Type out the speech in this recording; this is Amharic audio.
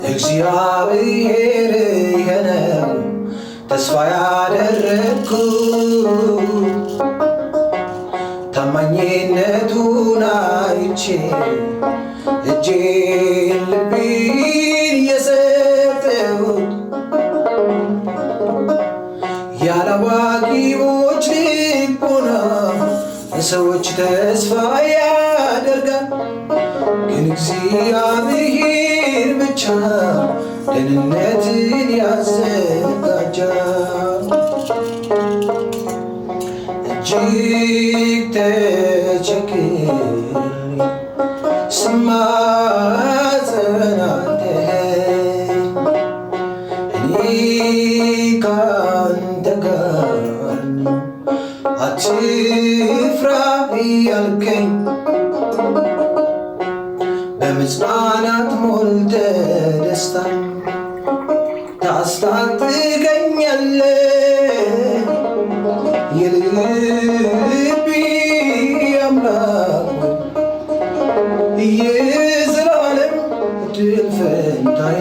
እግዚአብሔር የነው ተስፋ ያደረግኩት ታማኝነቱን አይቼ እጄን ልቤን የሰጠሁት ያላዋቂዎች ልቦና ሰዎች ተስፋ ያደርጋል፣ ግን እግዚአብሔር ብቻ ደህንነትን ያዘጋጃል። እጅግ ተቸግሬ ስማጸን አለኝ እኔ ካንተ ጋር ነኝ አትፍራ እያልከኝ በመጽናናት ሞልተ ደስታ ታስታጥቀኛለህ። የልቤ አምላክ የዘላለም ድል ፈንታዬ